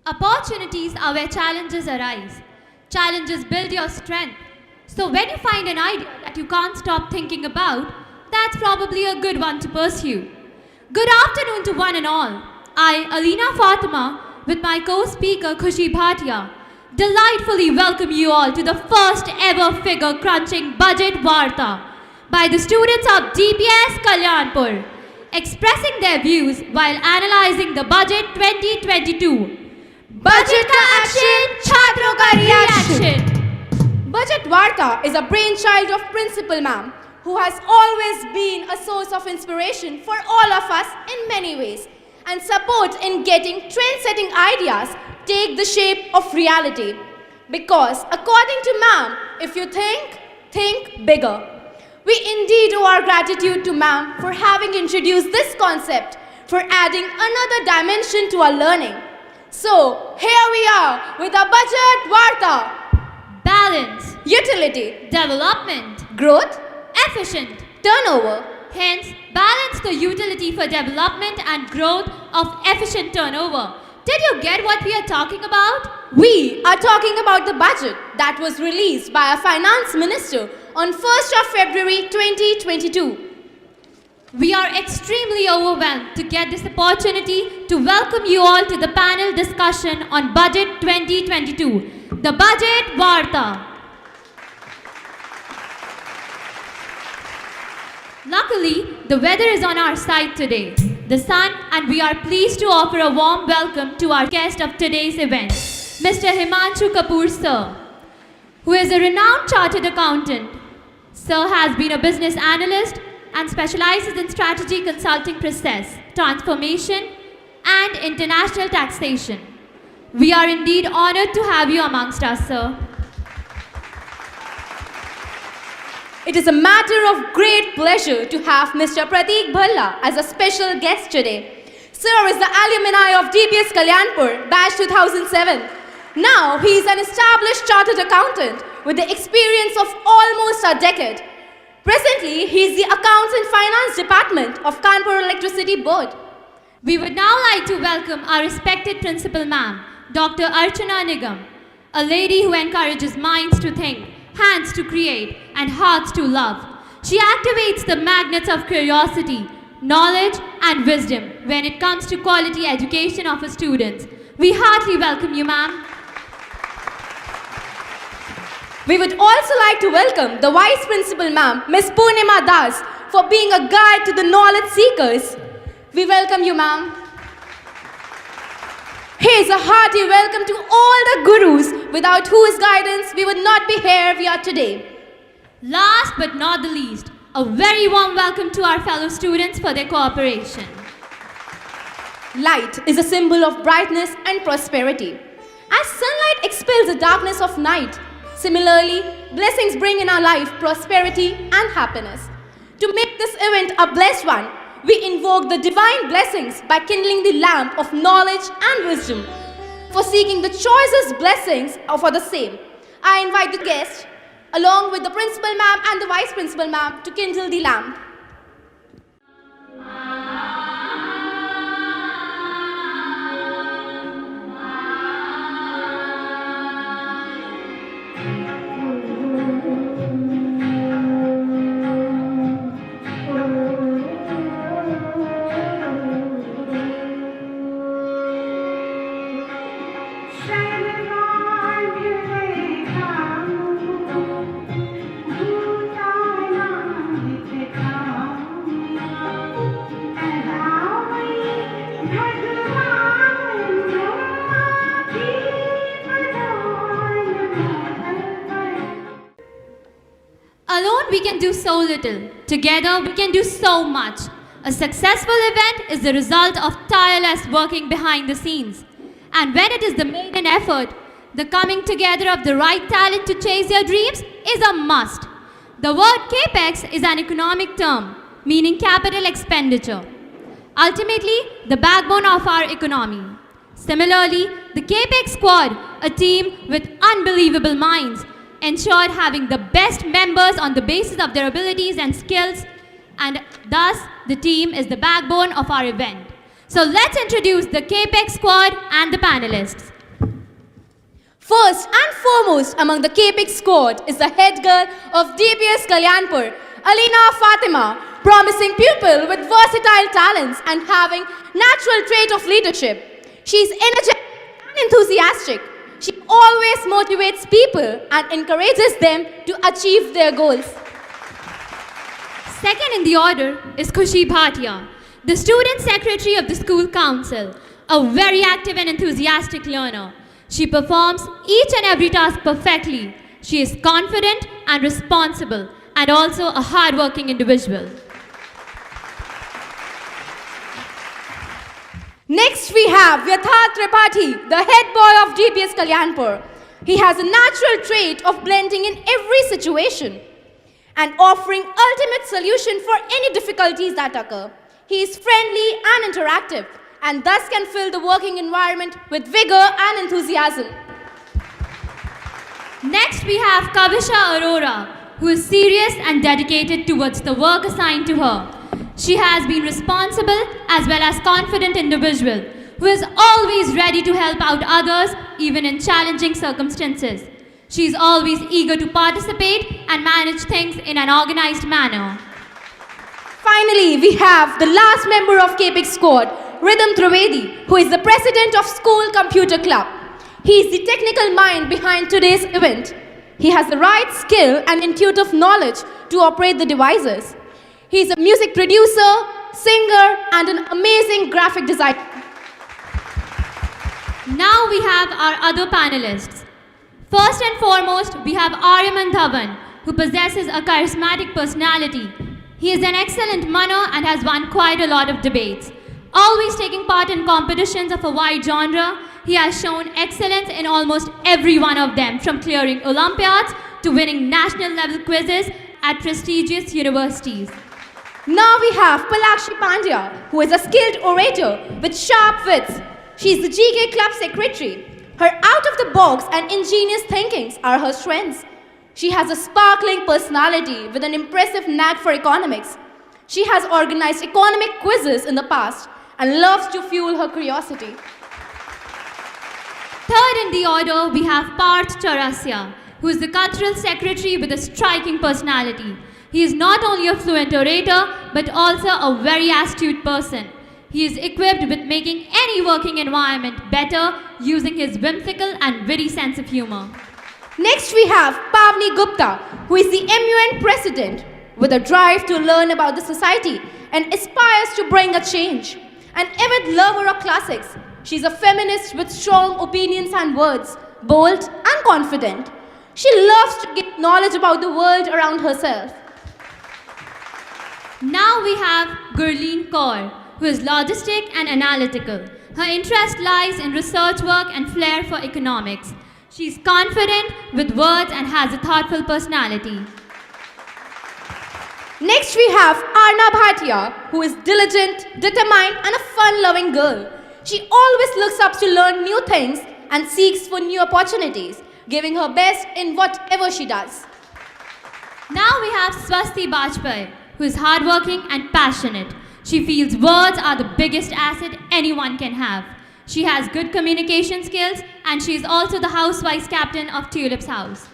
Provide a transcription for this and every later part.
Opportunities are where challenges arise. Challenges build your strength. So when you find an idea that you can't stop thinking about, that's probably a good one to pursue. Good afternoon to one and all. I, Alina Fatima, with my co-speaker Khushi Bhatia, delightfully welcome you all to the first ever figure-crunching budget Varta by the students of DPS Kalyanpur, expressing their views while analyzing the budget 2022. Budget ka action, chhatron ka reaction. Budget Varta is a brainchild of Principal Ma'am, who has always been a source of inspiration for all of us in many ways, and support in getting trend-setting ideas take the shape of reality. Because according to Ma'am, if you think bigger. We indeed owe our gratitude to Ma'am for having introduced this concept, for adding another dimension to our learning. So, here we are with a budget Varta. Balance, Utility, development, growth, efficient. turnover. Hence, balance the utility for development and growth of efficient turnover. Did you get what we are talking about? We are talking about the budget that was released by our Finance Minister on 1st of February 2022. We are extremely overwhelmed to get this opportunity to welcome you all to the panel discussion on Budget 2022, the Budget Varta. Luckily, the weather is on our side today, the sun, and we are pleased to offer a warm welcome to our guest of today's event, Mr. Himanshu Kapoor Sir, who is a renowned chartered accountant. Sir has been a business analyst and specializes in strategy consulting process, transformation, and international taxation. We are indeed honored to have you amongst us, sir. It is a matter of great pleasure to have Mr. Prateek Bhalla as a special guest today. Sir is the alumni of DPS Kalyanpur, batch 2007. Now, he is an established chartered accountant with the experience of almost a decade. Presently, he is the Accounts and Finance Department of Kanpur Electricity Board. We would now like to welcome our respected Principal Ma'am, Dr. Archana Nigam, a lady who encourages minds to think, hands to create, and hearts to love. She activates the magnets of curiosity, knowledge, and wisdom when it comes to quality education of her students. We heartily welcome you, ma'am. We would also like to welcome the Vice Principal Ma'am, Ms. Purnima Das, for being a guide to the knowledge seekers. We welcome you, ma'am. Here's a hearty welcome to all the gurus, without whose guidance we would not be here we are today. Last but not the least, a very warm welcome to our fellow students for their cooperation. Light is a symbol of brightness and prosperity. As sunlight expels the darkness of night, similarly, blessings bring in our life prosperity and happiness. To make this event a blessed one, we invoke the divine blessings by kindling the lamp of knowledge and wisdom. For seeking the choicest blessings for the same, I invite the guest, along with the Principal Ma'am and the Vice Principal Ma'am, to kindle the lamp. Alone we can do so little. Together we can do so much. A successful event is the result of tireless working behind the scenes. And when it is the maiden effort, the coming together of the right talent to chase your dreams is a must. The word capex is an economic term, meaning capital expenditure. Ultimately, the backbone of our economy. Similarly, the capex squad, a team with unbelievable minds, ensured having the best members on the basis of their abilities and skills, and thus the team is the backbone of our event. So let's introduce the Capex squad and the panelists. foremost among the K-Pick squad is the head girl of DPS Kalyanpur, Alina Fatima, promising pupil with versatile talents and having natural trait of leadership. She is energetic and enthusiastic. She always motivates people and encourages them to achieve their goals. Second in the order is Khushi Bhatia, the student secretary of the school council, a very active and enthusiastic learner. She performs each and every task perfectly. She is confident and responsible and also a hard-working individual. Next we have Vyatha Tripathi, the head boy of DPS Kalyanpur. He has a natural trait of blending in every situation and offering ultimate solution for any difficulties that occur. He is friendly and interactive and thus can fill the working environment with vigor and enthusiasm. Next we have Kavisha Arora, who is serious and dedicated towards the work assigned to her. She has been responsible as well as confident individual who is always ready to help out others even in challenging circumstances. She is always eager to participate and manage things in an organized manner. Finally, we have the last member of K-Pick squad, Rhythm Trivedi, who is the president of School Computer Club. He is the technical mind behind today's event. He has the right skill and intuitive knowledge to operate the devices. He is a music producer, singer, and an amazing graphic designer. Now we have our other panelists. First and foremost, we have Aryaman Dhawan, who possesses a charismatic personality. He is an excellent munner and has won quite a lot of debates. Always taking part in competitions of a wide genre, he has shown excellence in almost every one of them, from clearing Olympiads to winning national level quizzes at prestigious universities. Now we have Palakshi Pandya, who is a skilled orator with sharp wits. She is the GK club secretary. Her out-of-the-box and ingenious thinkings are her strengths. She has a sparkling personality with an impressive knack for economics. She has organized economic quizzes in the past and loves to fuel her curiosity. Third in the order, we have Parth Chaurasya, who is the cultural secretary with a striking personality. He is not only a fluent orator, but also a very astute person. He is equipped with making any working environment better using his whimsical and witty sense of humor. Next we have Pavni Gupta, who is the MUN president with a drive to learn about the society and aspires to bring a change. An avid lover of classics, she is a feminist with strong opinions and words, bold and confident. She loves to get knowledge about the world around herself. Now we have Gurleen Kaur, who is logistic and analytical. Her interest lies in research work and flair for economics. She is confident with words and has a thoughtful personality. Next we have Arna Bhatia, who is diligent, determined and a fun-loving girl. She always looks up to learn new things and seeks for new opportunities, giving her best in whatever she does. Now we have Swasti Bajpai, who is hardworking and passionate. She feels words are the biggest asset anyone can have. She has good communication skills and she is also the house vice captain of Tulip's house.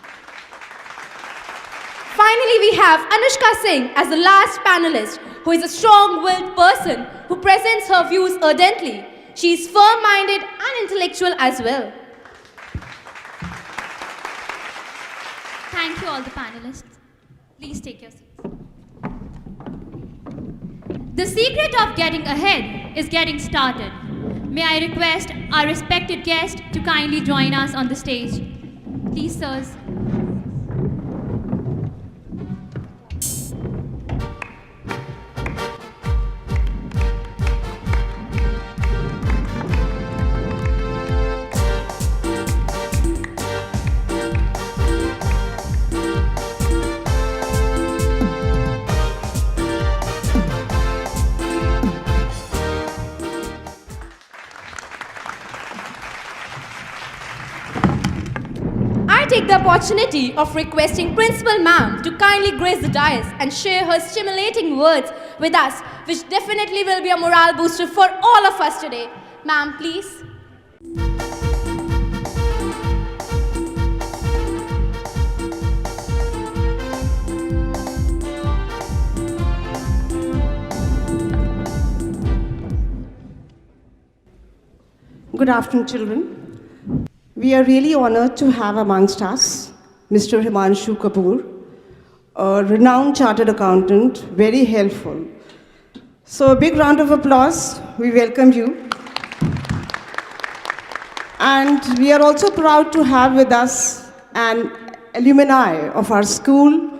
Finally, we have Anushka Singh as the last panelist, who is a strong-willed person who presents her views ardently. She is firm-minded and intellectual as well. Thank you all the panelists. Please take your seats. The secret of getting ahead is getting started. May I request our respected guest to kindly join us on the stage. Please, sirs. Take the opportunity of requesting Principal Ma'am to kindly grace the dais and share her stimulating words with us, which definitely will be a morale booster for all of us today. Ma'am, please. Good afternoon, children. We are really honored to have amongst us Mr. Himanshu Kapoor, a renowned chartered accountant, very helpful. So a big round of applause. We welcome you. And we are also proud to have with us an alumni of our school,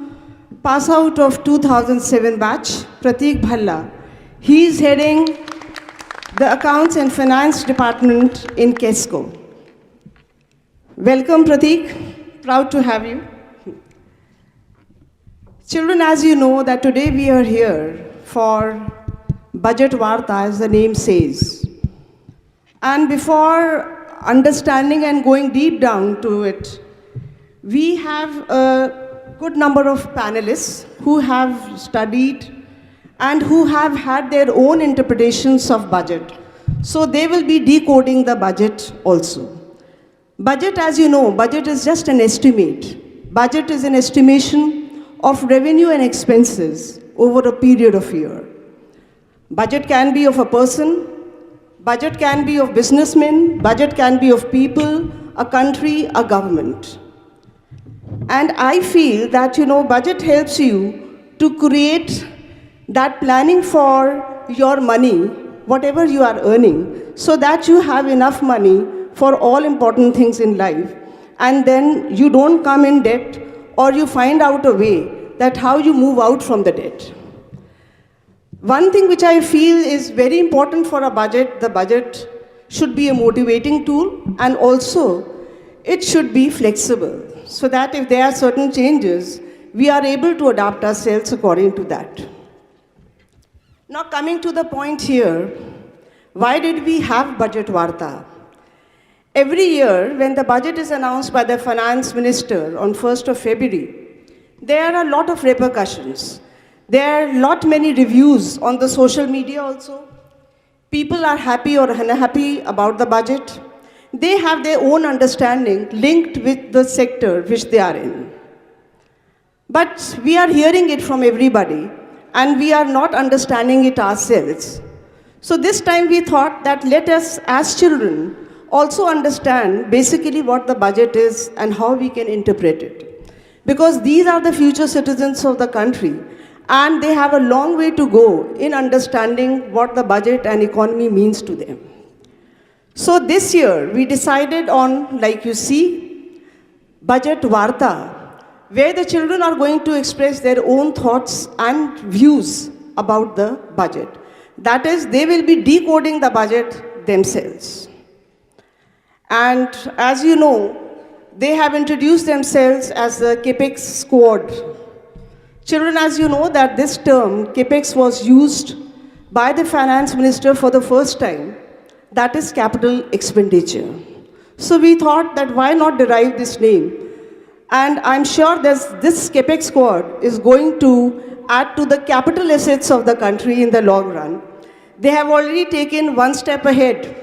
pass out of 2007 batch, Pratik Bhalla. He is heading the Accounts and Finance Department in KESCO. Welcome, Pratik. Proud to have you. Children, as you know, that today we are here for Budget Varta, as the name says. And before understanding and going deep down to it, we have a good number of panelists who have studied and who have had their own interpretations of budget. So they will be decoding the budget also. Budget, as you know, budget is just an estimate. Budget is an estimation of revenue and expenses over a period of year. Budget can be of a person, budget can be of businessmen, budget can be of people, a country, a government. And I feel that, budget helps you to create that planning for your money, whatever you are earning, so that you have enough money for all important things in life. And then you don't come in debt, or you find out a way that how you move out from the debt. One thing which I feel is very important for a budget, the budget should be a motivating tool, and also it should be flexible, so that if there are certain changes, we are able to adapt ourselves according to that. Now coming to the point here, why did we have Budget Varta? Every year, when the budget is announced by the finance minister on 1st of February, there are a lot of repercussions. There are lot many reviews on the social media also. People are happy or unhappy about the budget. They have their own understanding linked with the sector which they are in. But we are hearing it from everybody, and we are not understanding it ourselves. So this time we thought that let us, as children, also understand basically what the budget is and how we can interpret it. Because these are the future citizens of the country, and they have a long way to go in understanding what the budget and economy means to them. So this year, we decided on, like you see, Budget Varta, where the children are going to express their own thoughts and views about the budget. That is, they will be decoding the budget themselves. And as you know, they have introduced themselves as the CAPEX squad. Children, as you know, that this term, CAPEX, was used by the finance minister for the first time. That is capital expenditure. So we thought that why not derive this name? And I'm sure that this CAPEX squad is going to add to the capital assets of the country in the long run. They have already taken one step ahead.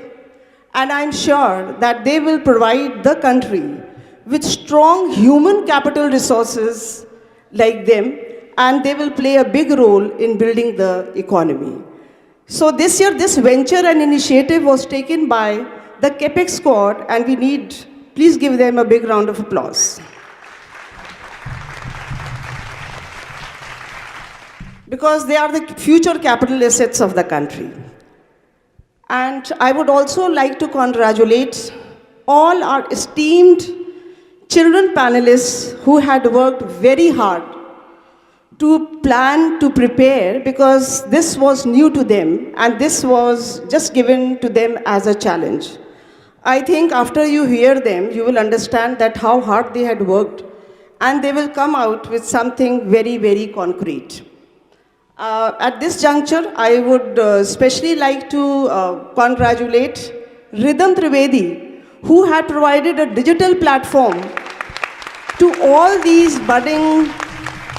And I'm sure that they will provide the country with strong human capital resources like them, and they will play a big role in building the economy. So this year, this venture and initiative was taken by the CAPEX squad, and we need, please give them a big round of applause. Because they are the future capital assets of the country. And I would also like to congratulate all our esteemed children panelists who had worked very hard to plan, to prepare, because this was new to them and this was just given to them as a challenge. I think after you hear them, you will understand that how hard they had worked, and they will come out with something very, very concrete. At this juncture, I would especially like to congratulate Rhythm Trivedi, who had provided a digital platform to all these budding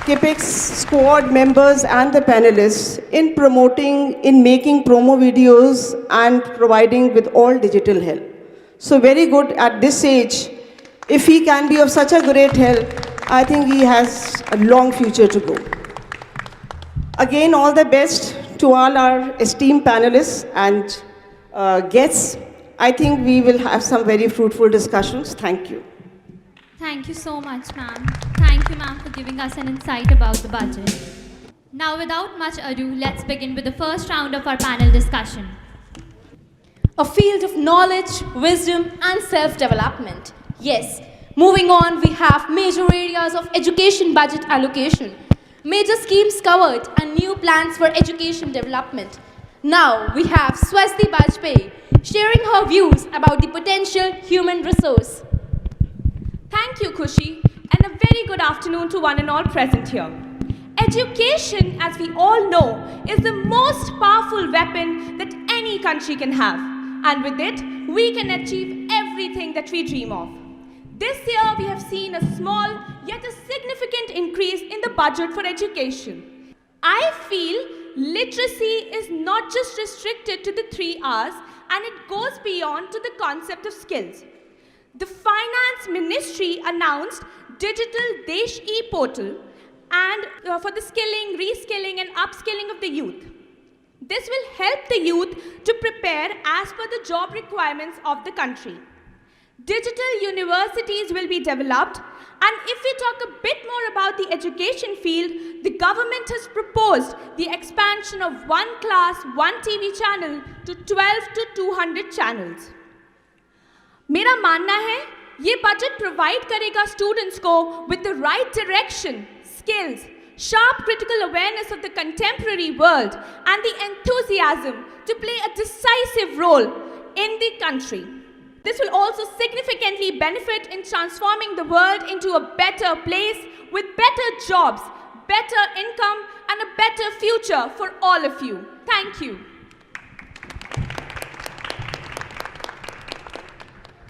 CAPEX squad members and the panelists in promoting, in making promo videos and providing with all digital help. So very good at this age. If he can be of such a great help, I think he has a long future to go. Again, all the best to all our esteemed panelists and guests. I think we will have some very fruitful discussions. Thank you. Thank you so much, ma'am. Thank you, ma'am, for giving us an insight about the budget. Now, without much ado, let's begin with the first round of our panel discussion. A field of knowledge, wisdom, and self-development. Yes. Moving on, we have major areas of education budget allocation, major schemes covered, and new plans for education development. Now, we have Swasti Bajpayee sharing her views about the potential human resource. Thank you, Khushi, and a very good afternoon to one and all present here. Education, as we all know, is the most powerful weapon that any country can have. And with it, we can achieve everything that we dream of. This year, we have seen a small yet a significant increase in the budget for education. I feel literacy is not just restricted to the 3 R's, and it goes beyond to the concept of skills. The Finance Ministry announced Digital Desh e-portal and for the skilling, reskilling and upskilling of the youth. This will help the youth to prepare as per the job requirements of the country. Digital universities will be developed, and if we talk a bit more about the education field, the government has proposed the expansion of 1 class, 1 TV channel to 12 to 200 channels. मेरा मानना है ये budget provide करेगा students को with the right direction, skills, sharp critical awareness of the contemporary world and the enthusiasm to play a decisive role in the country. This will also significantly benefit in transforming the world into a better place with better jobs, better income and a better future for all of you. Thank you.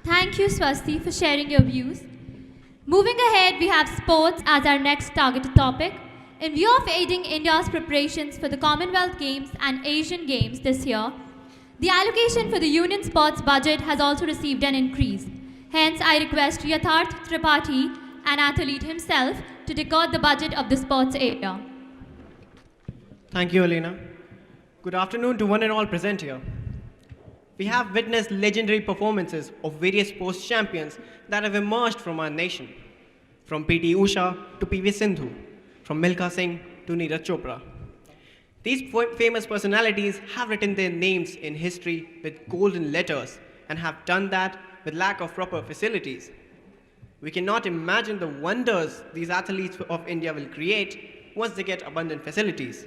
Thank you, Swasti, for sharing your views. Moving ahead, we have sports as our next targeted topic. In view of aiding India's preparations for the Commonwealth Games and Asian Games this year, the allocation for the Union Sports budget has also received an increase. Hence, I request Yatharth Tripathi, an athlete himself, to decode the budget of the sports area. Thank you, Elena. Good afternoon to one and all present here. We have witnessed legendary performances of various sports champions that have emerged from our nation, from P.T. Usha to P.V. Sindhu, from Milkha Singh to Neeraj Chopra. These famous personalities have written their names in history with golden letters and have done that with lack of proper facilities. We cannot imagine the wonders these athletes of India will create once they get abundant facilities.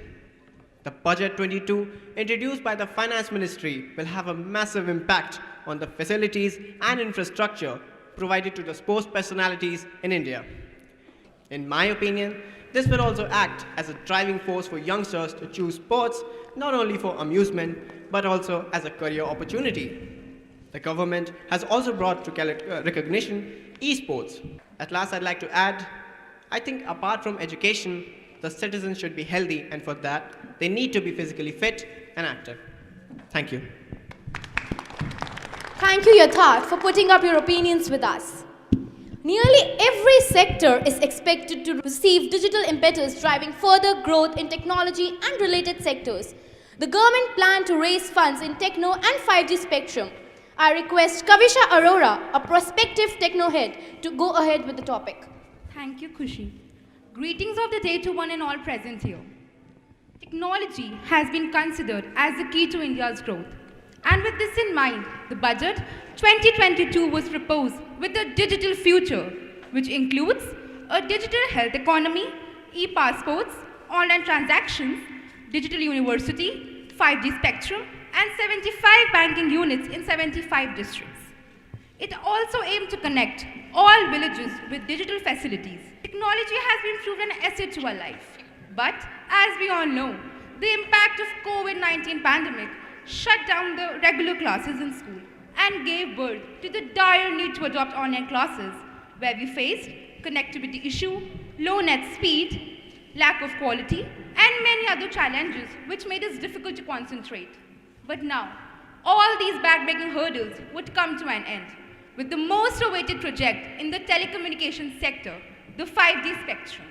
The Budget 22 introduced by the Finance Ministry will have a massive impact on the facilities and infrastructure provided to the sports personalities in India. In my opinion, this will also act as a driving force for youngsters to choose sports not only for amusement but also as a career opportunity. The government has also brought to recognition esports. At last, I'd like to add, I think apart from education, the citizens should be healthy, and for that, they need to be physically fit and active. Thank you. Thank you, Yatharth, for putting up your opinions with us. Nearly every sector is expected to receive digital impetus driving further growth in technology and related sectors. The government planned to raise funds in techno and 5G spectrum. I request Kavisha Arora, a prospective techno head, to go ahead with the topic. Thank you, Khushi. Greetings of the day to one and all present here. Technology has been considered as the key to India's growth. And with this in mind, the budget 2022 was proposed with a digital future, which includes a digital health economy, e-passports, online transactions, digital university, 5G spectrum, and 75 banking units in 75 districts. It also aimed to connect all villages with digital facilities. Technology has been proven an asset to our life. But as we all know, the impact of COVID-19 pandemic shut down the regular classes in school and gave birth to the dire need to adopt online classes, where we faced connectivity issue, low net speed, lack of quality, and many other challenges which made it difficult to concentrate. But now, all these backbreaking hurdles would come to an end with the most awaited project in the telecommunications sector, the 5G spectrum.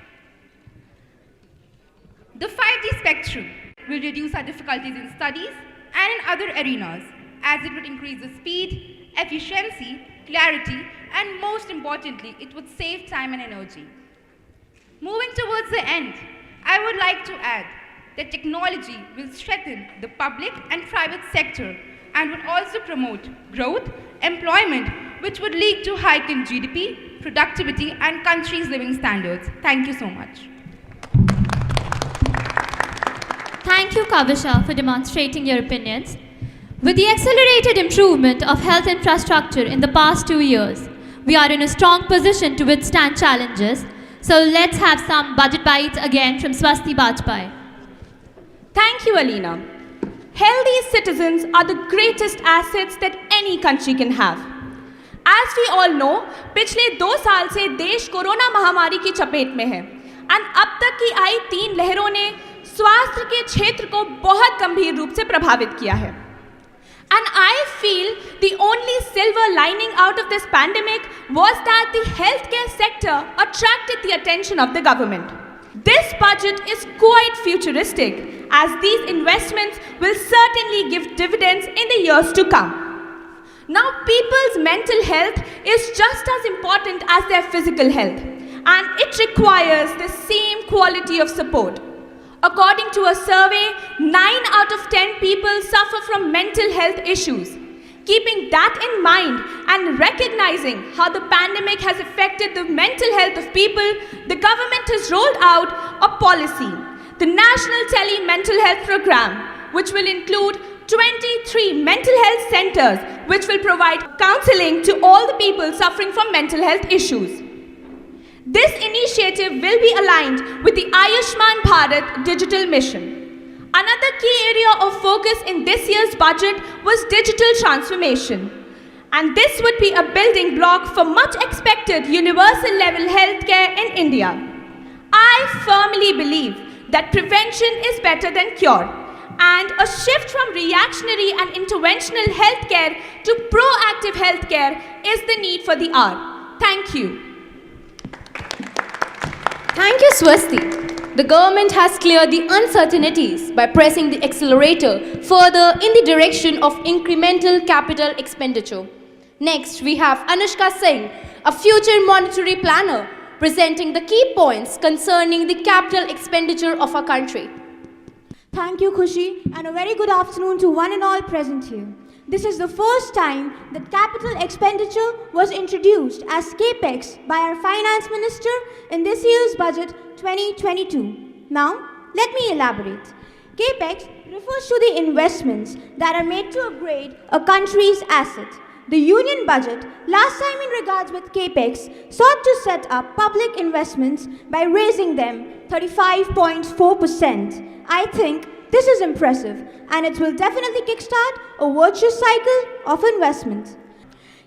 The 5G spectrum will reduce our difficulties in studies and in other arenas as it would increase the speed, efficiency, clarity, and most importantly, it would save time and energy. Moving towards the end, I would like to add that technology will strengthen the public and private sector and would also promote growth, employment, which would lead to hike in GDP, productivity, and country's living standards. Thank you so much. Thank you, Kavisha, for demonstrating your opinions. With the accelerated improvement of health infrastructure in the past 2 years, we are in a strong position to withstand challenges. So let's have some budget bites again from Swasti Bajpai. Thank you, Alina. Healthy citizens are the greatest assets that any country can have. As we all know, पिछले 2 साल से देश corona महामारी की चपेट में है और अब तक की आई 3 लहरों ने स्वास्थ्य के क्षेत्र को बहुत गंभीर रूप से प्रभावित किया है. And I feel the only silver lining out of this pandemic was that the healthcare sector attracted the attention of the government. This budget is quite futuristic, as these investments will certainly give dividends in the years to come. Now, people's mental health is just as important as their physical health, and it requires the same quality of support. According to a survey, 9 out of 10 people suffer from mental health issues. Keeping that in mind and recognizing how the pandemic has affected the mental health of people, the government has rolled out a policy, the National Tele Mental Health Program, which will include 23 mental health centers, which will provide counseling to all the people suffering from mental health issues. This initiative will be aligned with the Ayushman Bharat digital mission. Another key area of focus in this year's budget was digital transformation. And this would be a building block for much expected universal level healthcare in India. I firmly believe that prevention is better than cure, and a shift from reactionary and interventional healthcare to proactive healthcare is the need for the hour. Thank you. Thank you, Swasti. The government has cleared the uncertainties by pressing the accelerator further in the direction of incremental capital expenditure. Next, we have Anushka Singh, a future monetary planner, presenting the key points concerning the capital expenditure of our country. Thank you, Khushi, and a very good afternoon to one and all present here. This is the first time that capital expenditure was introduced as CAPEX by our Finance Minister in this year's budget 2022. Now, let me elaborate. CAPEX refers to the investments that are made to upgrade a country's asset. The union budget, last time in regards with CAPEX, sought to set up public investments by raising them 35.4%. I think this is impressive, and it will definitely kickstart a virtuous cycle of investment.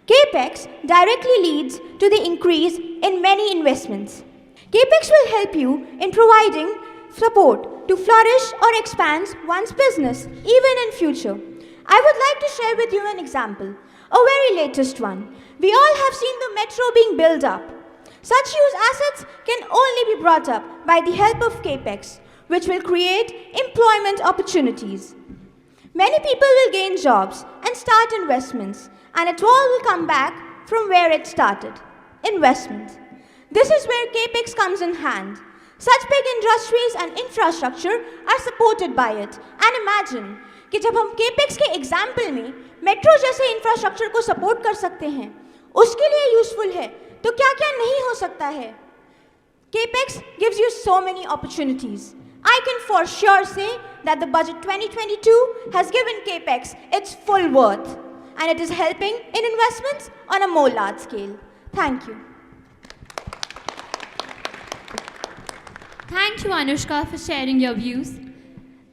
CAPEX directly leads to the increase in many investments. CAPEX will help you in providing support to flourish or expand one's business, even in future. I would like to share with you an example, a very latest one. We all have seen the metro being built up. Such huge assets can only be brought up by the help of CAPEX, which will create employment opportunities. Many people will gain jobs and start investments, and it all will come back from where it started, investment. This is where CAPEX comes in hand. Such big industries and infrastructure are supported by it. And imagine कि जब हम CAPEX के example में metro जैसे infrastructure को support कर सकते हैं, उसके लिए यूजफुल है, तो क्या क्या नहीं हो सकता है? CAPEX gives you so many opportunities. I can for sure say that the budget 2022 has given CAPEX its full worth, and it is helping in investments on a more large scale. Thank you. Thank you, Anushka, for sharing your views.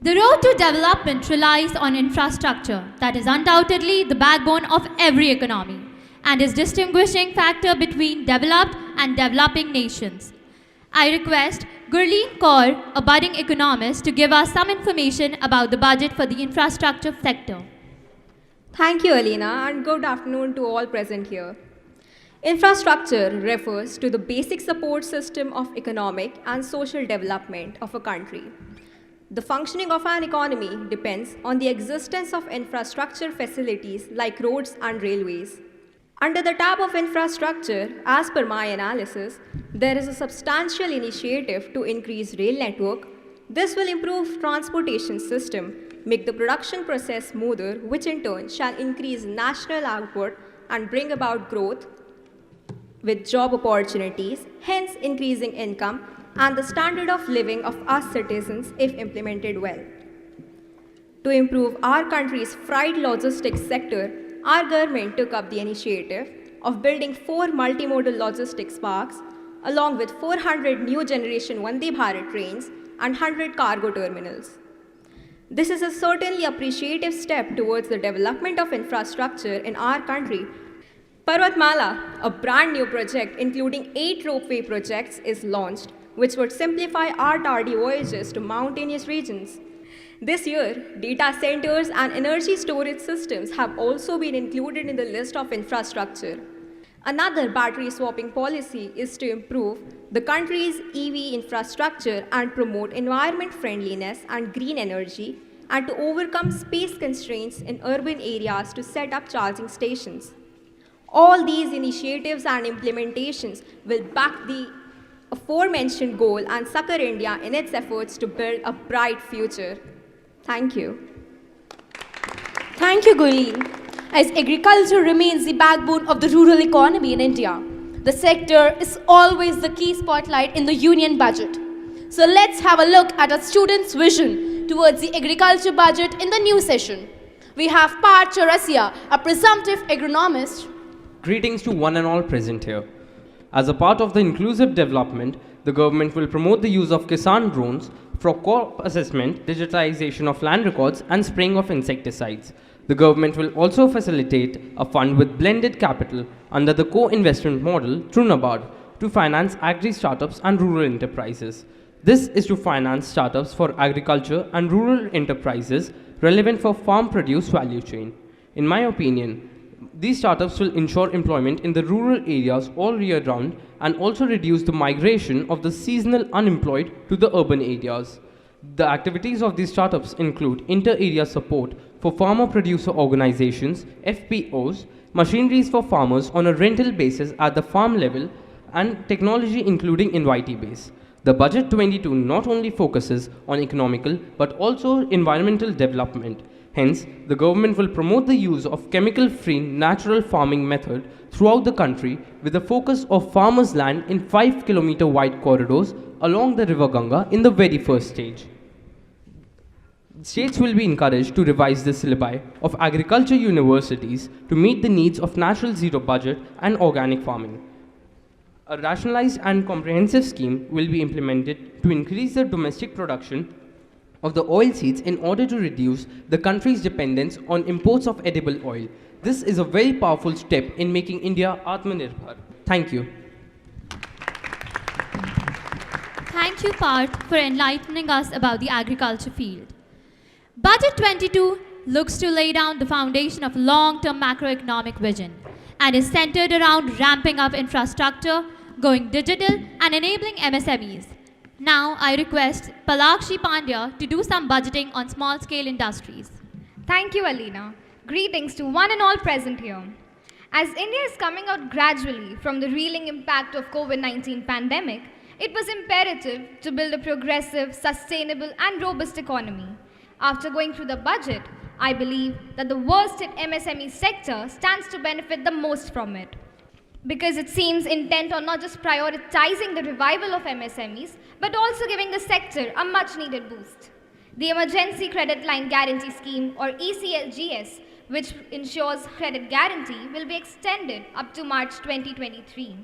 The road to development relies on infrastructure that is undoubtedly the backbone of every economy and is distinguishing factor between developed and developing nations. I request Gurleen Kaur, a budding economist, to give us some information about the budget for the infrastructure sector. Thank you, Alina, and good afternoon to all present here. Infrastructure refers to the basic support system of economic and social development of a country. The functioning of an economy depends on the existence of infrastructure facilities like roads and railways. Under the tab of infrastructure, as per my analysis, there is a substantial initiative to increase rail network. This will improve transportation system, make the production process smoother, which in turn shall increase national output and bring about growth with job opportunities, hence increasing income and the standard of living of us citizens if implemented well. To improve our country's freight logistics sector, our government took up the initiative of building 4 multimodal logistics parks along with 400 new generation Vande Bharat trains and 100 cargo terminals. This is a certainly appreciative step towards the development of infrastructure in our country. Parvatmala, a brand new project including 8 ropeway projects, is launched, which would simplify our tardy voyages to mountainous regions. This year, data centers and energy storage systems have also been included in the list of infrastructure. Another battery swapping policy is to improve the country's EV infrastructure and promote environment friendliness and green energy, and to overcome space constraints in urban areas to set up charging stations. All these initiatives and implementations will back the aforementioned goal and succor India in its efforts to build a bright future. Thank you. Thank you, Gulleen. As agriculture remains the backbone of the rural economy in India, the sector is always the key spotlight in the union budget. So let's have a look at a student's vision towards the agriculture budget in the new session. We have Parth Chaurasia, a presumptive agronomist. Greetings to one and all present here. As a part of the inclusive development, the government will promote the use of Kisan drones for crop assessment, digitization of land records, and spraying of insecticides. The government will also facilitate a fund with blended capital under the co-investment model through NABARD to finance agri-startups and rural enterprises. This is to finance startups for agriculture and rural enterprises relevant for farm produce value chain. In my opinion, these startups will ensure employment in the rural areas all year round and also reduce the migration of the seasonal unemployed to the urban areas. The activities of these startups include inter-area support for farmer producer organizations, FPOs, machineries for farmers on a rental basis at the farm level, and technology including in YT base. The Budget 22 not only focuses on economical but also environmental development. Hence, the government will promote the use of chemical-free natural farming method throughout the country with a focus of farmers' land in 5-kilometer wide corridors along the river Ganga in the very first stage. States will be encouraged to revise the syllabi of agriculture universities to meet the needs of natural zero budget and organic farming. A rationalized and comprehensive scheme will be implemented to increase the domestic production of the oilseeds in order to reduce the country's dependence on imports of edible oil. This is a very powerful step in making India Atmanirbhar. Thank you. Thank you, Parth, for enlightening us about the agriculture field. Budget 22 looks to lay down the foundation of long-term macroeconomic vision and is centered around ramping up infrastructure, going digital, and enabling MSMEs. Now, I request Palakshi Pandya to do some budgeting on small-scale industries. Thank you, Alina. Greetings to one and all present here. As India is coming out gradually from the reeling impact of COVID-19 pandemic, it was imperative to build a progressive, sustainable, and robust economy. After going through the budget, I believe that the worst-hit MSME sector stands to benefit the most from it, because it seems intent on not just prioritizing the revival of MSMEs, but also giving the sector a much-needed boost. The Emergency Credit Line Guarantee Scheme, or ECLGS, which ensures credit guarantee, will be extended up to March 2023.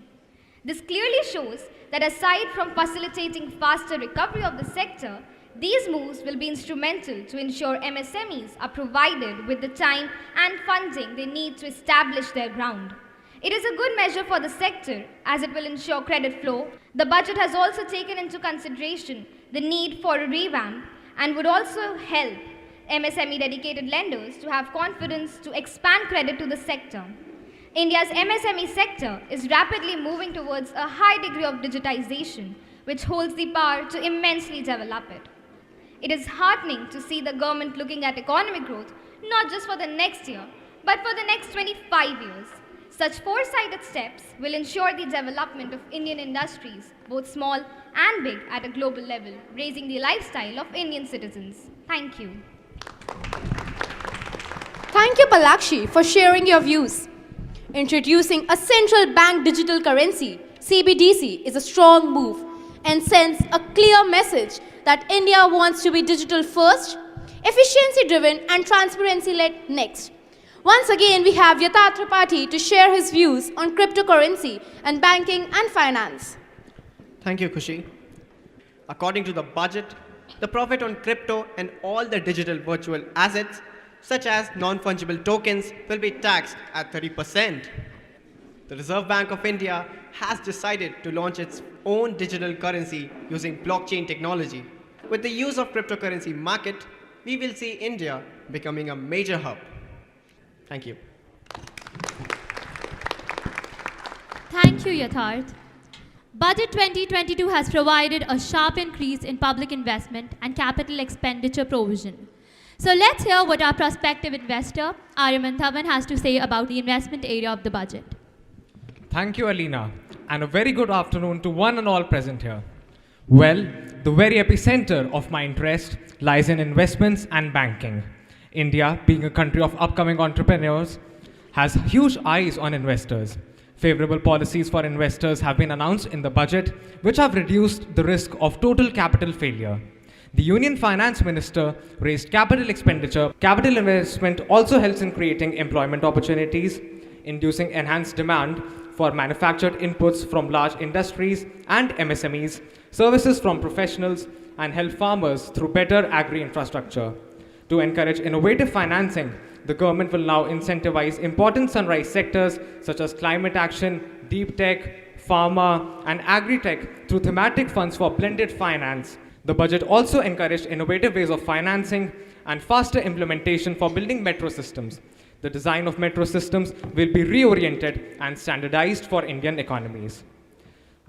This clearly shows that aside from facilitating faster recovery of the sector, these moves will be instrumental to ensure MSMEs are provided with the time and funding they need to establish their ground. It is a good measure for the sector as it will ensure credit flow. The budget has also taken into consideration the need for a revamp and would also help MSME dedicated lenders to have confidence to expand credit to the sector. India's MSME sector is rapidly moving towards a high degree of digitization, which holds the power to immensely develop it. It is heartening to see the government looking at economic growth not just for the next year, but for the next 25 years. Such foresighted steps will ensure the development of Indian industries, both small and big, at a global level, raising the lifestyle of Indian citizens. Thank you. Thank you, Palakshi, for sharing your views. Introducing a central bank digital currency, CBDC, is a strong move and sends a clear message that India wants to be digital first, efficiency driven, and transparency led next. Once again, we have Yatharth Tripathi to share his views on cryptocurrency and banking and finance. Thank you, Khushi. According to the budget, the profit on crypto and all the digital virtual assets, such as non-fungible tokens, will be taxed at 30%. The Reserve Bank of India has decided to launch its own digital currency using blockchain technology. With the use of cryptocurrency market, we will see India becoming a major hub. Thank you. Thank you, Yatharth. Budget 2022 has provided a sharp increase in public investment and capital expenditure provision. So let's hear what our prospective investor, Aryaman Dhawan, has to say about the investment area of the budget. Thank you, Alina, and a very good afternoon to one and all present here. Well, the very epicenter of my interest lies in investments and banking. India, being a country of upcoming entrepreneurs, has huge eyes on investors. Favorable policies for investors have been announced in the budget, which have reduced the risk of total capital failure. The Union Finance Minister raised capital expenditure. Capital investment also helps in creating employment opportunities, inducing enhanced demand for manufactured inputs from large industries and MSMEs, services from professionals, and help farmers through better agri-infrastructure. To encourage innovative financing, the government will now incentivize important sunrise sectors such as climate action, deep tech, pharma, and agri-tech through thematic funds for blended finance. The budget also encouraged innovative ways of financing and faster implementation for building metro systems. The design of metro systems will be reoriented and standardized for Indian economies.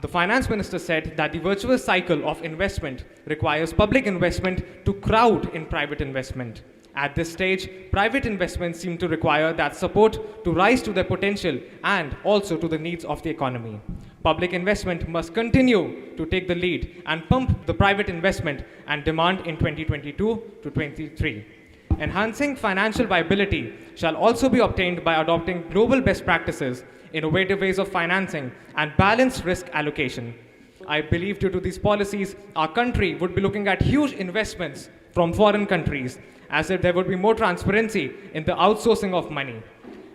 The finance minister said that the virtuous cycle of investment requires public investment to crowd in private investment. At this stage, private investments seem to require that support to rise to their potential and also to the needs of the economy. Public investment must continue to take the lead and pump the private investment and demand in 2022 to 23. Enhancing financial viability shall also be obtained by adopting global best practices, innovative ways of financing, and balanced risk allocation. I believe due to these policies, our country would be looking at huge investments from foreign countries, as if there would be more transparency in the outsourcing of money.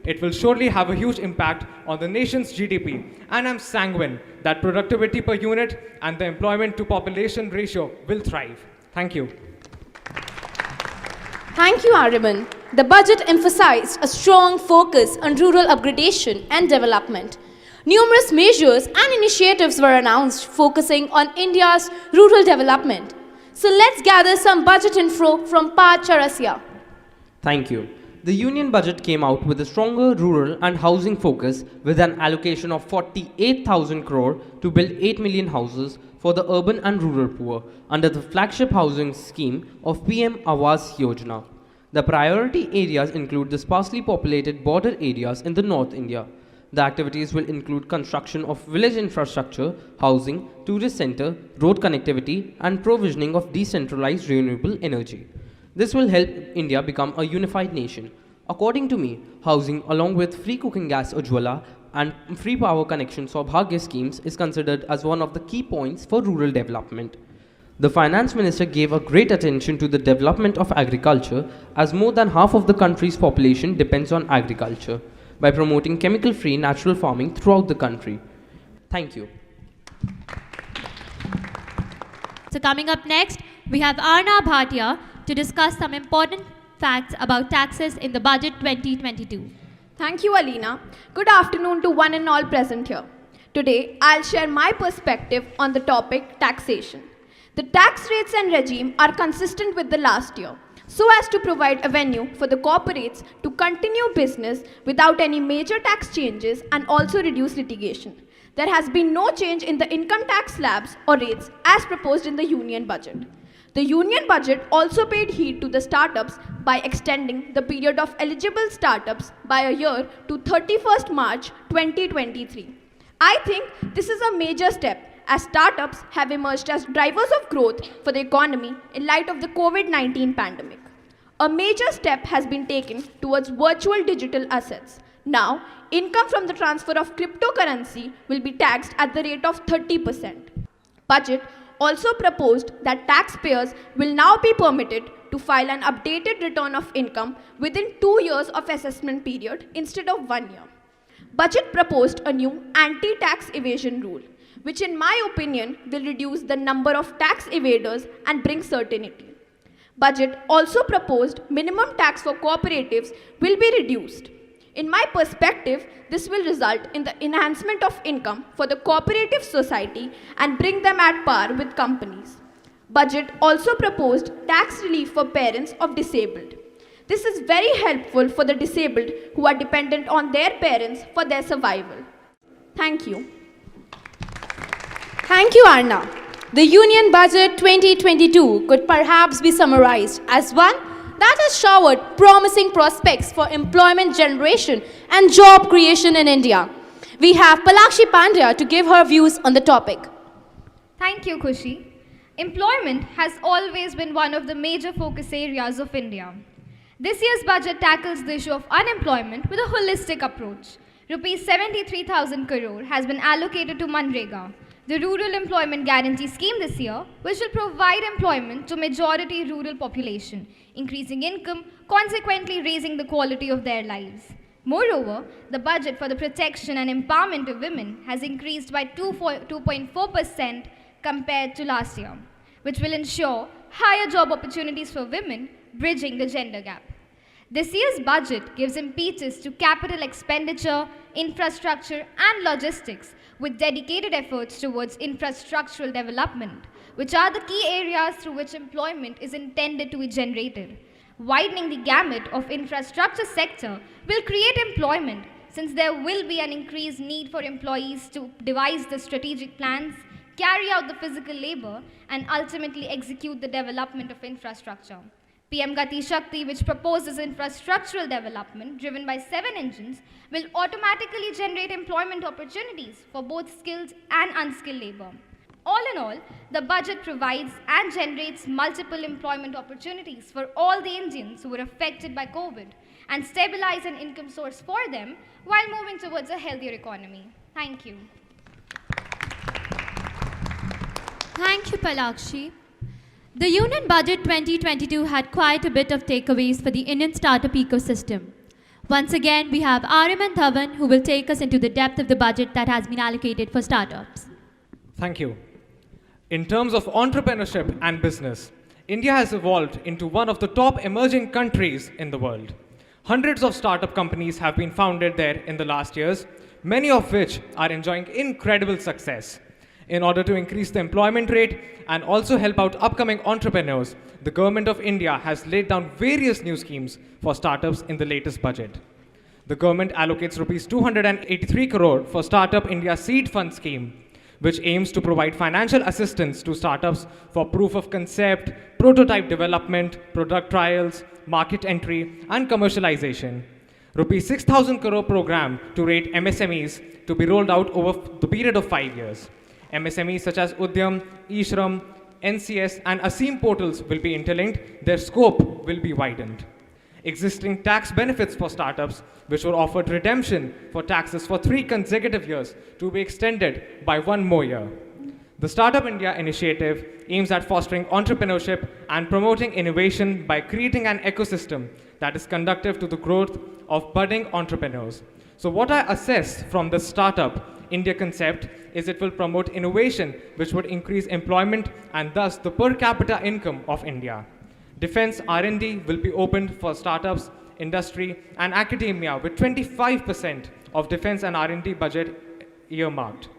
It will surely have a huge impact on the nation's GDP, and I'm sanguine that productivity per unit and the employment to population ratio will thrive. Thank you. Thank you, Aryaman. The budget emphasized a strong focus on rural upgradation and development. Numerous measures and initiatives were announced focusing on India's rural development. So let's gather some budget info from Parth Charasia. Thank you. The Union budget came out with a stronger rural and housing focus with an allocation of 48,000 crore to build 8 million houses for the urban and rural poor under the flagship housing scheme of PM Awas Yojana. The priority areas include the sparsely populated border areas in the North India. The activities will include construction of village infrastructure, housing, tourist center, road connectivity, and provisioning of decentralized renewable energy. This will help India become a unified nation. According to me, housing along with free cooking gas Ujjwala and free power connections or Bhagya schemes is considered as one of the key points for rural development. The finance minister gave a great attention to the development of agriculture, as more than half of the country's population depends on agriculture, by promoting chemical-free natural farming throughout the country. Thank you. So coming up next, we have Arna Bhatia to discuss some important facts about taxes in the budget 2022. Thank you, Alina. Good afternoon to one and all present here. Today, I'll share my perspective on the topic taxation. The tax rates and regime are consistent with the last year, so as to provide a venue for the corporates to continue business without any major tax changes and also reduce litigation. There has been no change in the income tax slabs or rates as proposed in the union budget. The union budget also paid heed to the startups by extending the period of eligible startups by a year to 31st March 2023. I think this is a major step as startups have emerged as drivers of growth for the economy in light of the COVID-19 pandemic. A major step has been taken towards virtual digital assets. Now, income from the transfer of cryptocurrency will be taxed at the rate of 30%. Budget also proposed that taxpayers will now be permitted to file an updated return of income within 2 years of assessment period instead of 1 year. Budget proposed a new anti-tax evasion rule, which in my opinion will reduce the number of tax evaders and bring certainty. Budget also proposed minimum tax for cooperatives will be reduced. In my perspective, this will result in the enhancement of income for the cooperative society and bring them at par with companies. Budget also proposed tax relief for parents of disabled. This is very helpful for the disabled who are dependent on their parents for their survival. Thank you. Thank you, Arna. The Union Budget 2022 could perhaps be summarized as one that has showered promising prospects for employment generation and job creation in India. We have Palakshi Pandya to give her views on the topic. Thank you, Khushi. Employment has always been one of the major focus areas of India. This year's budget tackles the issue of unemployment with a holistic approach. Rupees 73,000 crore has been allocated to Manrega, the Rural Employment Guarantee Scheme this year, which will provide employment to majority rural population, increasing income, consequently raising the quality of their lives. Moreover, the budget for the protection and empowerment of women has increased by 2.4% compared to last year, which will ensure higher job opportunities for women, bridging the gender gap. This year's budget gives impetus to capital expenditure, infrastructure, and logistics, with dedicated efforts towards infrastructural development, which are the key areas through which employment is intended to be generated. Widening the gamut of infrastructure sector will create employment, since there will be an increased need for employees to devise the strategic plans, carry out the physical labor, and ultimately execute the development of infrastructure. PM Gati Shakti, which proposes infrastructural development driven by 7 engines, will automatically generate employment opportunities for both skilled and unskilled labor. All in all, the budget provides and generates multiple employment opportunities for all the Indians who were affected by COVID and stabilize an income source for them while moving towards a healthier economy. Thank you. Thank you, Palakshi. The Union Budget 2022 had quite a bit of takeaways for the Indian startup ecosystem. Once again, we have Arim and Dhawan who will take us into the depth of the budget that has been allocated for startups. Thank you. In terms of entrepreneurship and business, India has evolved into one of the top emerging countries in the world. Hundreds of startup companies have been founded there in the last years, many of which are enjoying incredible success. In order to increase the employment rate and also help out upcoming entrepreneurs, the Government of India has laid down various new schemes for startups in the latest budget. The government allocates Rs 283 crore for Startup India Seed Fund scheme, which aims to provide financial assistance to startups for proof of concept, prototype development, product trials, market entry, and commercialization. Rs 6,000 crore program to rate MSMEs to be rolled out over the period of 5 years. MSMEs such as Udyam, eShram, NCS, and Asim portals will be interlinked. Their scope will be widened. Existing tax benefits for startups, which were offered redemption for taxes for 3 consecutive years, to be extended by 1 more year. The Startup India initiative aims at fostering entrepreneurship and promoting innovation by creating an ecosystem that is conducive to the growth of budding entrepreneurs. So what I assess from the Startup India concept is it will promote innovation, which would increase employment and thus the per capita income of India. Defense R&D will be opened for startups, industry, and academia, with 25% of defense and R&D budget earmarked.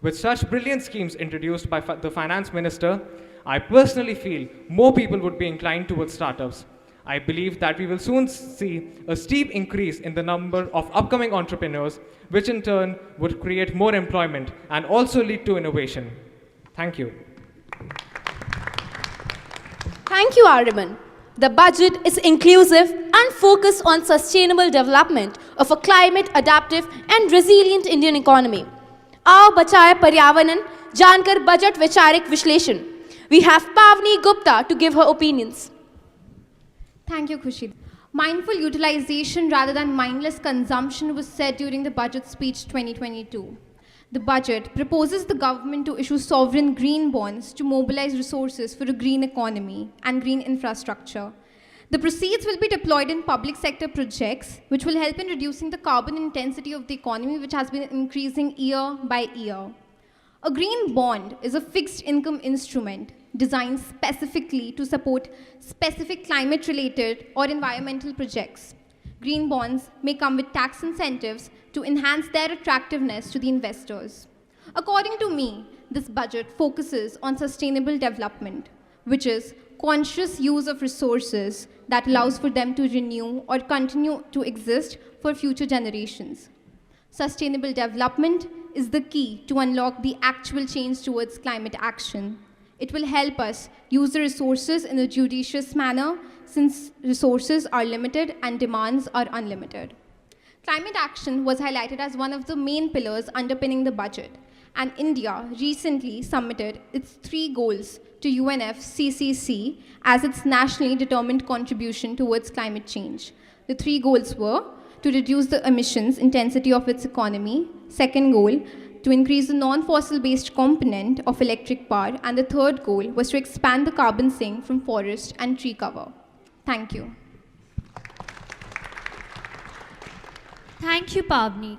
With such brilliant schemes introduced by the finance minister, I personally feel more people would be inclined towards startups. I believe that we will soon see a steep increase in the number of upcoming entrepreneurs, which in turn would create more employment and also lead to innovation. Thank you. Thank you, Ariman. The budget is inclusive and focused on sustainable development of a climate adaptive and resilient Indian economy. आओ बचाए पर्यावरण जानकर budget वैचारिक विश्लेषण. We have Pavni Gupta to give her opinions. Thank you, Khushi. Mindful utilization rather than mindless consumption was said during the budget speech 2022. The budget proposes the government to issue sovereign green bonds to mobilize resources for a green economy and green infrastructure. The proceeds will be deployed in public sector projects, which will help in reducing the carbon intensity of the economy, which has been increasing year by year. A green bond is a fixed income instrument designed specifically to support specific climate-related or environmental projects. Green bonds may come with tax incentives to enhance their attractiveness to the investors. According to me, this budget focuses on sustainable development, which is conscious use of resources that allows for them to renew or continue to exist for future generations. Sustainable development is the key to unlock the actual change towards climate action. It will help us use the resources in a judicious manner since resources are limited and demands are unlimited. Climate action was highlighted as one of the main pillars underpinning the budget, and India recently submitted its 3 goals to UNFCCC as its nationally determined contribution towards climate change. The 3 goals were to reduce the emissions intensity of its economy, second goal, to increase the non-fossil based component of electric power, and the third goal was to expand the carbon sink from forest and tree cover. Thank you. Thank you, Pavni.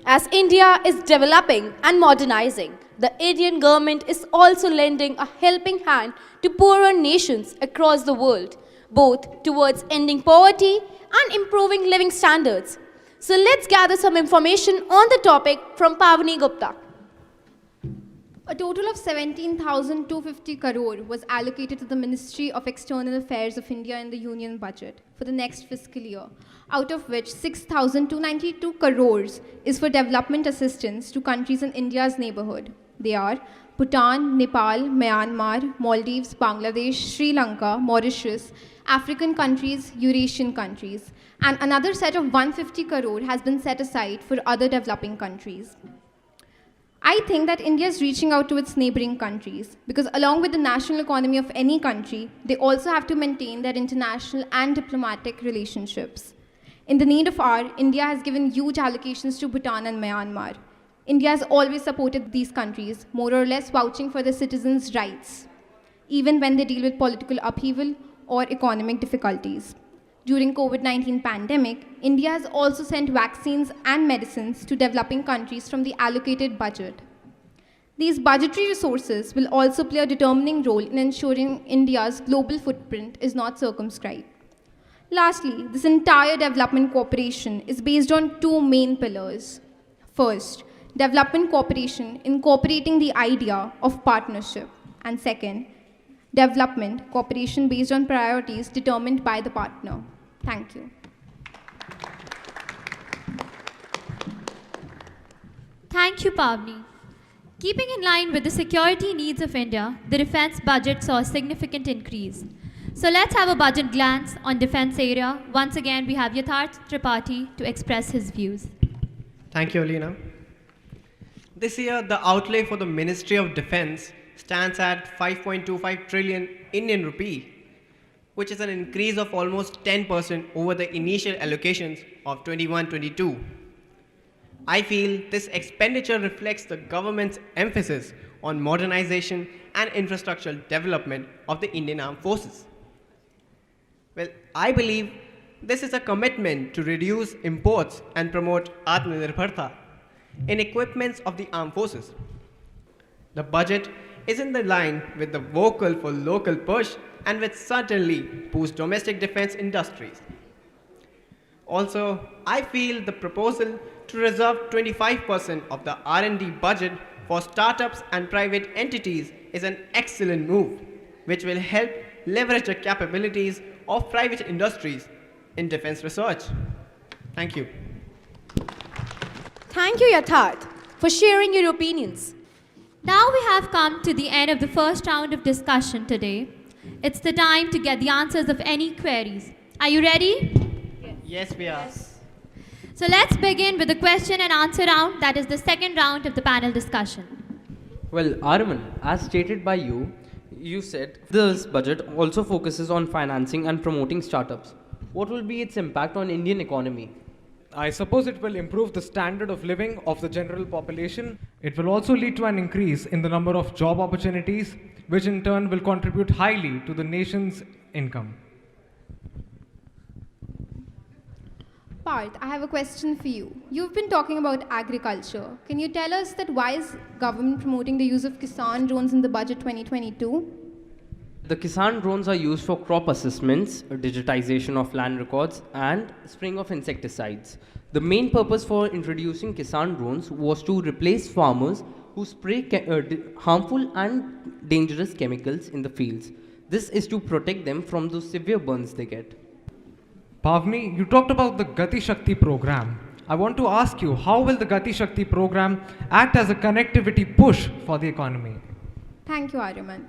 As India is developing and modernizing, the Indian government is also lending a helping hand to poorer nations across the world, both towards ending poverty and improving living standards. So let's gather some information on the topic from Pavni Gupta. A total of 17,250 crore was allocated to the Ministry of External Affairs of India in the Union budget for the next fiscal year, out of which 6,292 crores is for development assistance to countries in India's neighborhood. They are Bhutan, Nepal, Myanmar, Maldives, Bangladesh, Sri Lanka, Mauritius, African countries, Eurasian countries, and another set of 150 crore has been set aside for other developing countries. I think that India is reaching out to its neighboring countries because along with the national economy of any country, they also have to maintain their international and diplomatic relationships. In the need of hour, India has given huge allocations to Bhutan and Myanmar. India has always supported these countries, more or less vouching for their citizens' rights, even when they deal with political upheaval or economic difficulties. During COVID-19 pandemic, India has also sent vaccines and medicines to developing countries from the allocated budget. These budgetary resources will also play a determining role in ensuring India's global footprint is not circumscribed. Lastly, this entire development cooperation is based on 2 main pillars. First, development cooperation incorporating the idea of partnership, and second, development cooperation based on priorities determined by the partner. Thank you. Thank you, Pavni. Keeping in line with the security needs of India, the defense budget saw a significant increase. So let's have a budget glance on defense area. Once again, we have Yatharth Tripathi to express his views. Thank you, Alina. This year, the outlay for the Ministry of Defense stands at 5.25 trillion Indian rupee, which is an increase of almost 10% over the initial allocations of 21-22. I feel this expenditure reflects the government's emphasis on modernization and infrastructural development of the Indian Armed Forces. Well, I believe this is a commitment to reduce imports and promote Atmanirbharta in equipments of the armed forces. The budget is in the line with the vocal for local push and will certainly boost domestic defense industries. Also, I feel the proposal to reserve 25% of the R&D budget for startups and private entities is an excellent move, which will help leverage the capabilities of private industries in defense research. Thank you. Thank you, Yatharth, for sharing your opinions. Now we have come to the end of the first round of discussion today. It's the time to get the answers of any queries. Are you ready? Yes, we are. So let's begin with the question and answer round, that is the second round of the panel discussion. Well, Arman, as stated by you, you said this budget also focuses on financing and promoting startups. What will be its impact on Indian economy? I suppose it will improve the standard of living of the general population. It will also lead to an increase in the number of job opportunities, which in turn will contribute highly to the nation's income. Parth, I have a question for you. You've been talking about agriculture. Can you tell us that why is government promoting the use of Kisan drones in the budget 2022? The Kisan drones are used for crop assessments, digitization of land records, and spraying of insecticides. The main purpose for introducing Kisan drones was to replace farmers who spray harmful and dangerous chemicals in the fields. This is to protect them from those severe burns they get. Pavni, you talked about the Gati Shakti program. I want to ask you, how will the Gati Shakti program act as a connectivity push for the economy? Thank you, Aryaman.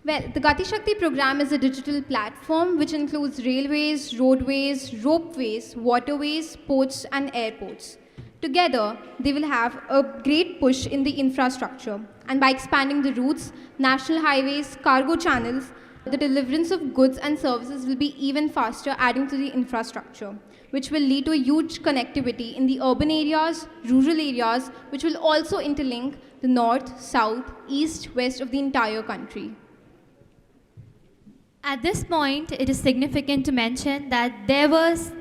Well, the Gati Shakti program is a digital platform which includes railways, roadways, ropeways, waterways, ports, and airports. Together, they will have a great push in the infrastructure, and by expanding the routes, national highways, cargo channels, the deliverance of goods and services will be even faster, adding to the infrastructure, which will lead to a huge connectivity in the urban areas, rural areas, which will also interlink the north, south, east, west of the entire country. At this point, it is significant to mention that there was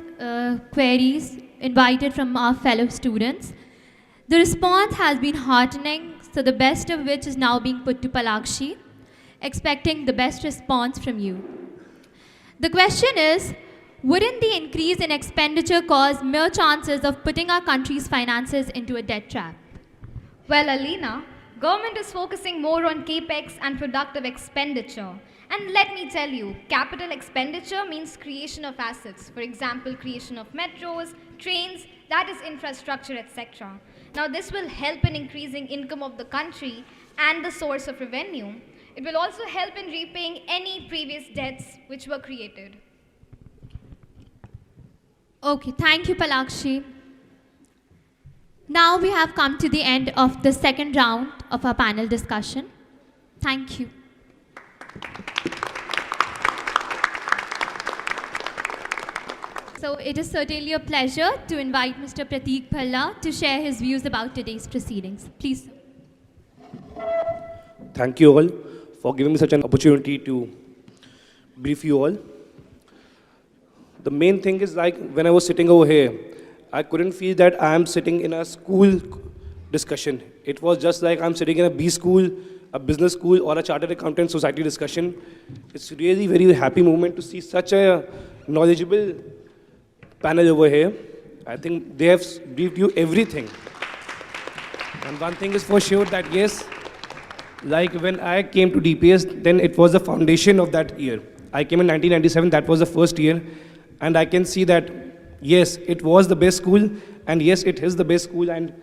queries invited from our fellow students. The response has been heartening, so the best of which is now being put to Palakshi, expecting the best response from you. The question is, wouldn't the increase in expenditure cause mere chances of putting our country's finances into a debt trap? Well, Alina, government is focusing more on capex and productive expenditure. And let me tell you, capital expenditure means creation of assets. For example, creation of metros, trains, that is infrastructure, etc. Now, this will help in increasing income of the country and the source of revenue. It will also help in repaying any previous debts which were created. Okay, thank you, Palakshi. Now we have come to the end of the second round of our panel discussion. Thank you. So it is certainly a pleasure to invite Mr. Prateek Bhalla to share his views about today's proceedings. Please. Thank you all for giving me such an opportunity to brief you all. The main thing is, like, when I was sitting over here, I couldn't feel that I am sitting in a school discussion. It was just like I'm sitting in a B school, a business school, or a chartered accountant society discussion. It's really very happy moment to see such a knowledgeable panel over here. I think they have briefed you everything. And one thing is for sure that yes, like when I came to DPS, then it was the foundation of that year. I came in 1997, that was the first year. And I can see that, yes, it was the best school, and yes, it is the best school, and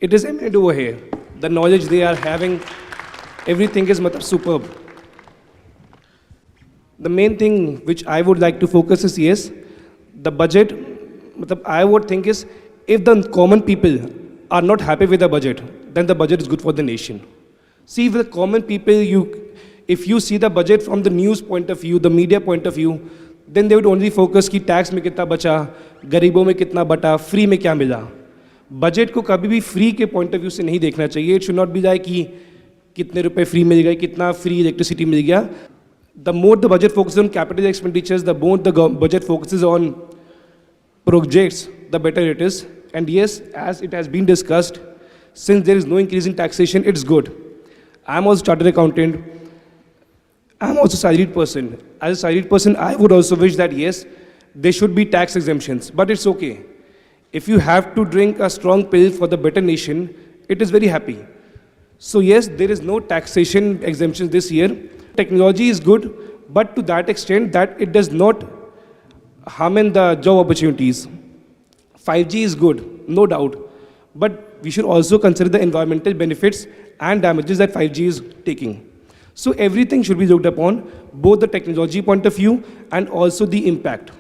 it is eminent over here. The knowledge they are having, everything is superb. The main thing which I would like to focus is, yes, the budget, I would think is, if the common people are not happy with the budget, then the budget is good for the nation. See, with the common people, if you see the budget from the news point of view, the media point of view, then they would only focus कि tax में कितना बचा, गरीबों में कितना बटा, free में क्या मिला. बजट को कभी भी फ्री के पॉइंट ऑफ व्यू से नहीं देखना चाहिए. It should not be like कि कितने रुपए फ्री मिल गए, कितना फ्री इलेक्ट्रिसिटी मिल गया. The more the budget focuses on capital expenditures, the more the budget focuses on projects, the better it is. And yes, as it has been discussed, since there is no increase in taxation, it's good. I'm also a chartered accountant. I'm also a salaried person. As a salaried person, I would also wish that yes, there should be tax exemptions, but it's okay. If you have to drink a strong pill for the better nation, it is very happy. So yes, there is no taxation exemption this year. Technology is good, but to that extent that it does not harm in the job opportunities. 5G is good, no doubt, but we should also consider the environmental benefits and damages that 5G is taking. So everything should be looked upon, both the technology point of view and also the impact.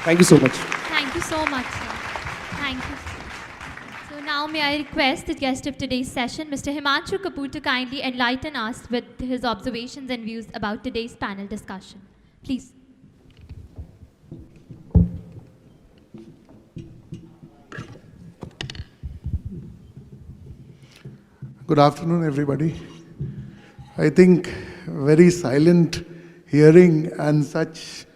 Thank you so much. Thank you so much, sir. Thank you. So now may I request the guest of today's session, Mr. Himanshu Kapoor, to kindly enlighten us with his observations and views about today's panel discussion. Please. Good afternoon, everybody. I think very silent hearing and such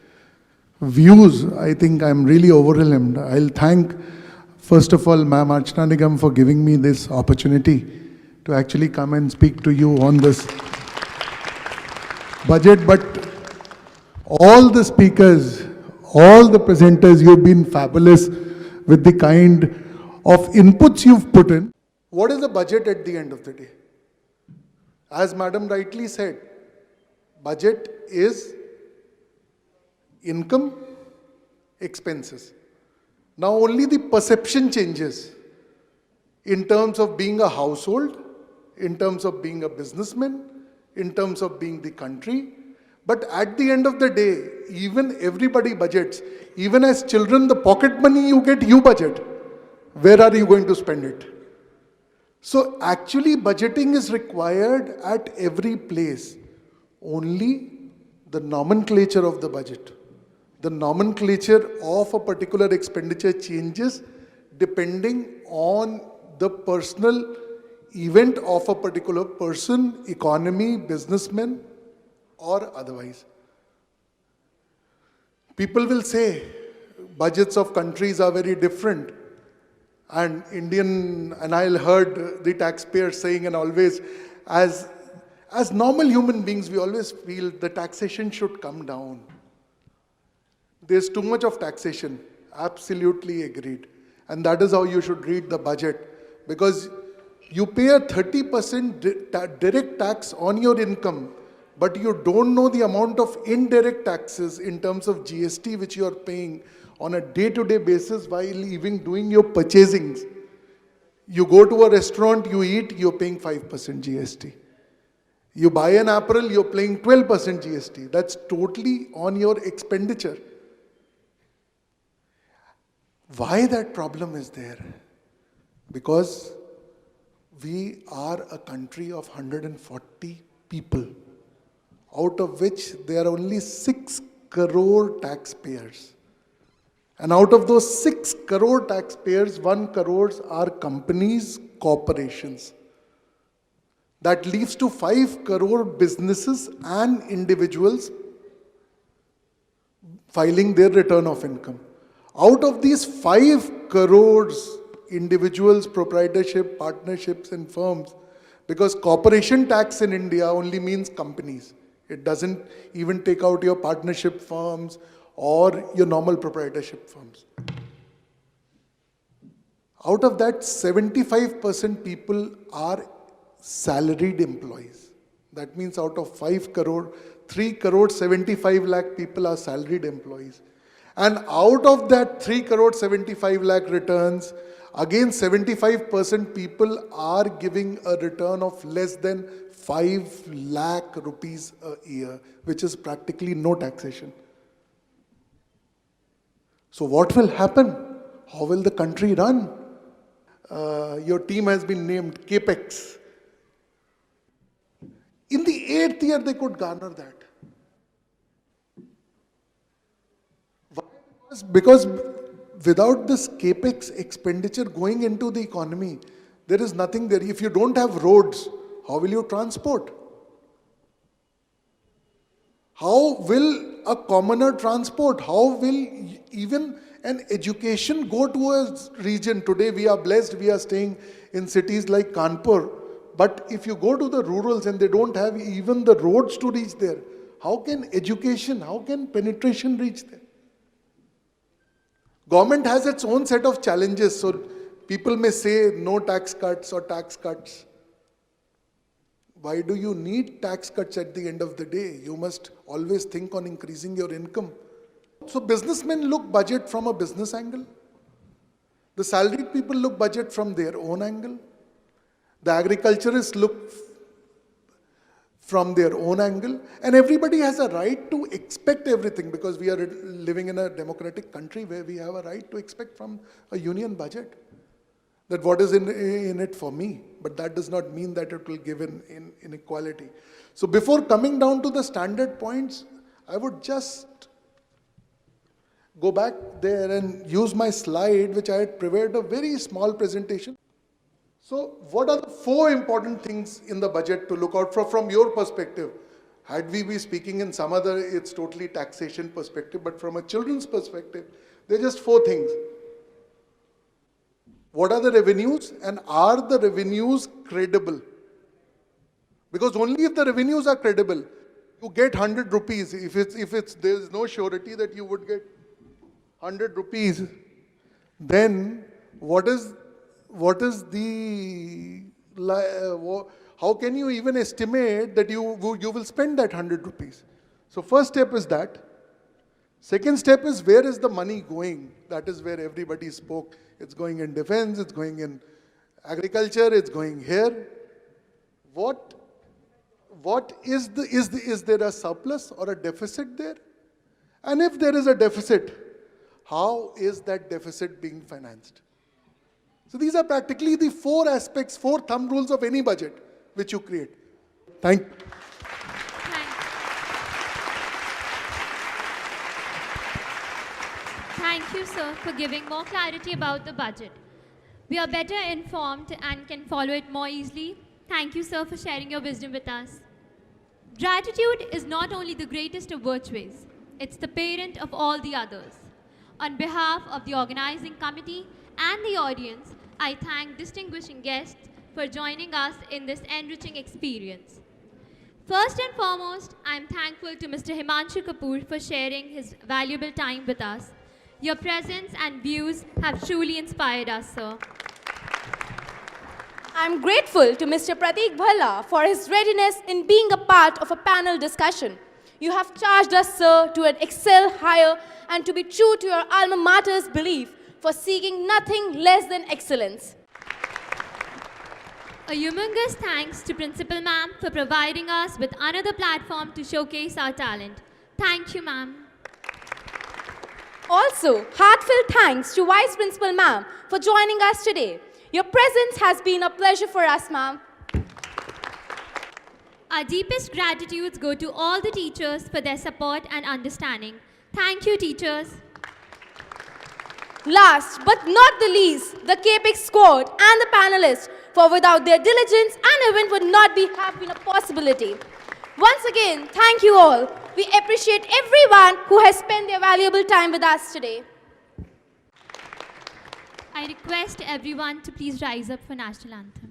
views, I think I'm really overwhelmed. I'll thank, first of all, Ma'am Archana Nigam for giving me this opportunity to actually come and speak to you on this budget. But all the speakers, all the presenters, you've been fabulous with the kind of inputs you've put in. What is the budget at the end of the day? As Madam rightly said, budget is income, expenses. Now only the perception changes in terms of being a household, in terms of being a businessman, in terms of being the country. But at the end of the day, even everybody budgets. Even as children, the pocket money you get, you budget. Where are you going to spend it? So actually budgeting is required at every place. Only the nomenclature of the budget. The nomenclature of a particular expenditure changes depending on the personal event of a particular person, economy, businessman, or otherwise. People will say budgets of countries are very different. And I heard the taxpayers saying, and always, as normal human beings, we always feel the taxation should come down. There's too much of taxation. Absolutely agreed. And that is how you should read the budget. Because you pay a 30% direct tax on your income, but you don't know the amount of indirect taxes in terms of GST which you are paying on a day-to-day basis while even doing your purchasings. You go to a restaurant, you eat, you're paying 5% GST. You buy an apparel, you're paying 12% GST. That's totally on your expenditure. Why that problem is there? Because we are a country of 140 people, out of which there are only 6 crore taxpayers. And out of those 6 crore taxpayers, 1 crore are companies, corporations. That leaves to 5 crore businesses and individuals filing their return of income. Out of these 5 crores individuals, proprietorship, partnerships and firms, because corporation tax in India only means companies. It doesn't even take out your partnership firms or your normal proprietorship firms. Out of that, 75% people are salaried employees. That means out of 5 crore, 3 crore 75 lakh people are salaried employees. And out of that 3 crore 75 lakh returns, again 75% people are giving a return of less than 5 lakh rupees a year, which is practically no taxation. So what will happen? How will the country run? Your team has been named CAPEX. In the 8th year, they could garner that. Why? Because without this CAPEX expenditure going into the economy, there is nothing there. If you don't have roads, how will you transport? How will a commoner transport? How will even an education go to a region? Today we are blessed, we are staying in cities like Kanpur. But if you go to the rurals and they don't have even the roads to reach there, how can education, how can penetration reach there? Government has its own set of challenges. So people may say no tax cuts or tax cuts. Why do you need tax cuts at the end of the day? You must always think on increasing your income. So businessmen look budget from a business angle. The salaried people look budget from their own angle. The agriculturists look from their own angle, and everybody has a right to expect everything because we are living in a democratic country where we have a right to expect from a union budget that what is in it for me, but that does not mean that it will give in inequality. So before coming down to the standard points, I would just go back there and use my slide, which I had prepared a very small presentation. So what are the 4 important things in the budget to look out for from your perspective? Had we be speaking in some other, it's totally taxation perspective, but from a children's perspective, there are just 4 things. What are the revenues, and are the revenues credible? Because only if the revenues are credible, you get 100 rupees. If there is no surety that you would get 100 rupees, then what is the, how can you even estimate that you will spend that 100 rupees? So first step is that. Second step is, where is the money going? That is where everybody spoke. It's going in defense, it's going in agriculture, it's going here. Is there a surplus or a deficit there? And if there is a deficit, how is that deficit being financed? So these are practically the 4 aspects, 4 thumb rules of any budget which you create. Thank you. Thank you, sir, for giving more clarity about the budget. We are better informed and can follow it more easily. Thank you, sir, for sharing your wisdom with us. Gratitude is not only the greatest of virtues, it's the parent of all the others. On behalf of the organizing committee and the audience, I thank distinguished guests for joining us in this enriching experience. First and foremost, I am thankful to Mr. Himanshu Kapoor for sharing his valuable time with us. Your presence and views have truly inspired us, sir. I'm grateful to Mr. Prateek Bhalla for his readiness in being a part of a panel discussion. You have charged us, sir, to excel higher and to be true to your alma mater's belief for seeking nothing less than excellence. A humongous thanks to Principal Ma'am for providing us with another platform to showcase our talent. Thank you, ma'am. Also, heartfelt thanks to Vice Principal Ma'am for joining us today. Your presence has been a pleasure for us, ma'am. Our deepest gratitudes go to all the teachers for their support and understanding. Thank you, teachers. Last but not the least, the KPIC squad and the panelists, for without their diligence, an event would not have been a possibility. Once again, thank you all. We appreciate everyone who has spent their valuable time with us today. I request everyone to please rise up for National Anthem.